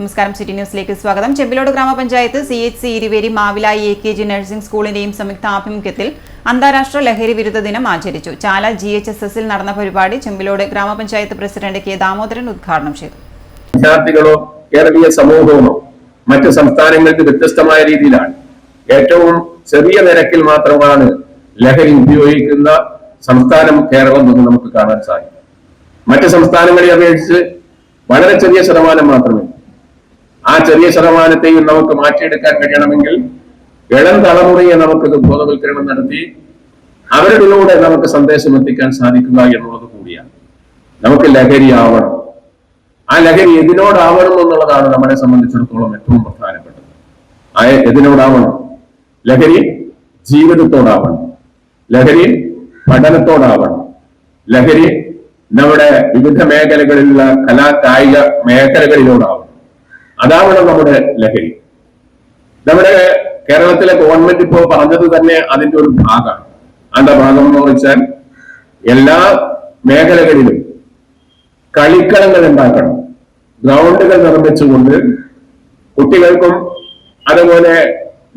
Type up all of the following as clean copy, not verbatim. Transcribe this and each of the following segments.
നമസ്കാരം. സിറ്റി ന്യൂസിലേക്ക് സ്വാഗതം. Chembilode grama panchayat CHC Iruveri Mavilayi AKG nursing സ്കൂളിന്റെയും സംയുക്ത ആഭിമുഖ്യത്തിൽ അന്താരാഷ്ട്ര ലഹരി വിരുദ്ധ ദിനം ആചരിച്ചു. ചാല GHSSൽ നടന്ന പരിപാടി ചെമ്പിലോട് ഗ്രാമപഞ്ചായത്ത് പ്രസിഡന്റ് K. ദാമോദരൻ ഉദ്ഘാടനം ചെയ്തു. വിദ്യാർത്ഥികളോ കേരളീയ സമൂഹമോ മറ്റ് സംസ്ഥാനങ്ങൾക്ക് വ്യത്യസ്തമായ രീതിയിലാണ്. ഏറ്റവും ചെറിയ നിരക്കിൽ മാത്രമാണ് ലഹരി ഉപയോഗിക്കുന്ന സംസ്ഥാനം കേരളം എന്ന് നമുക്ക് കാണാൻ സാധിക്കും. മറ്റ് സംസ്ഥാനങ്ങളെ അപേക്ഷിച്ച് വളരെ ചെറിയ ശതമാനം മാത്രമേ. ആ ചെറിയ ശതമാനത്തെയും നമുക്ക് മാറ്റിയെടുക്കാൻ കഴിയണമെങ്കിൽ ഇളം തലമുറയെ നമുക്കത് ബോധവൽക്കരണം നടത്തി അവരിലൂടെ നമുക്ക് സന്ദേശം എത്തിക്കാൻ സാധിക്കുക എന്നുള്ളത് കൂടിയാണ്. നമുക്ക് ലഹരി ആവണം. ആ ലഹരി എതിനോടാവണം എന്നുള്ളതാണ് നമ്മളെ സംബന്ധിച്ചിടത്തോളം ഏറ്റവും പ്രധാനപ്പെട്ടത്. ആ എതിനോടാവണം. ലഹരി ജീവിതത്തോടാവണം, ലഹരി പഠനത്തോടാവണം, ലഹരി നമ്മുടെ വിവിധ മേഖലകളിലുള്ള കലാ കായിക മേഖലകളിലോടാവണം. അതാവണം നമ്മുടെ ലഹരി. നമ്മുടെ കേരളത്തിലെ ഗവൺമെന്റ് ഇപ്പോൾ പറഞ്ഞത് തന്നെ അതിന്റെ ഒരു ഭാഗമാണ്. അതിന്റെ ഭാഗം എന്ന് വെച്ചാൽ എല്ലാ മേഖലകളിലും കളിക്കളങ്ങൾ ഉണ്ടാക്കണം, ഗ്രൗണ്ടുകൾ നിർമ്മിച്ചുകൊണ്ട് കുട്ടികൾക്കും അതുപോലെ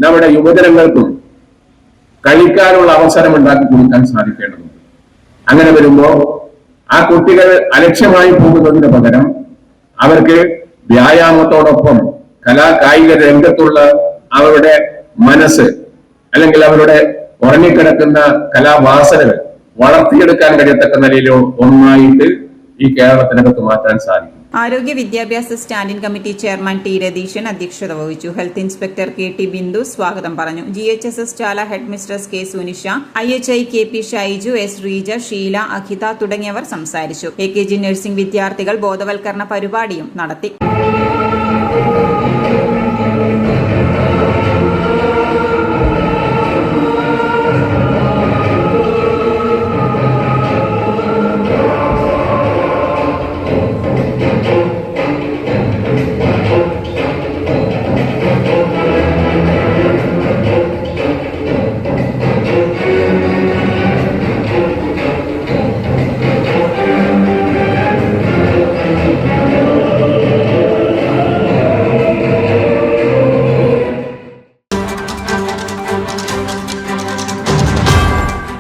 നമ്മുടെ യുവജനങ്ങൾക്കും കളിക്കാനുള്ള അവസരം ഉണ്ടാക്കി കൊടുക്കാൻ സാധിക്കേണ്ടതുണ്ട്. അങ്ങനെ വരുമ്പോ ആ കുട്ടികൾ അലക്ഷ്യമായി പോകുന്നതിന് പകരം അവർക്ക് വ്യായാമത്തോടൊപ്പം കലാ കായിക രംഗത്തുള്ള അവരുടെ മനസ്സ് അല്ലെങ്കിൽ അവരുടെ ഉറങ്ങിക്കിടക്കുന്ന കലാവാസനകൾ വളർത്തിയെടുക്കാൻ കഴിയത്തക്ക നിലയിലോ ഒന്നായിട്ട് ഈ കേരളത്തിനകത്ത് മാറ്റാൻ സാധിക്കും. ആരോഗ്യ വിദ്യാഭ്യാസ standing committee chairman T. Ratheeshan അധ്യക്ഷത വഹിച്ചു. ഹെൽത്ത് ഇൻസ്പെക്ടർ KT ബിന്ദു സ്വാഗതം പറഞ്ഞു. GHSS Chala head mistress K. Sunisha, IHI KP Shaiju, S. Reeja, Sheela, Akhitha തുടങ്ങിയവർ സംസാരിച്ചു. AKG നഴ്സിംഗ് വിദ്യാർത്ഥികൾ ബോധവൽക്കരണ പരിപാടിയും നടത്തി.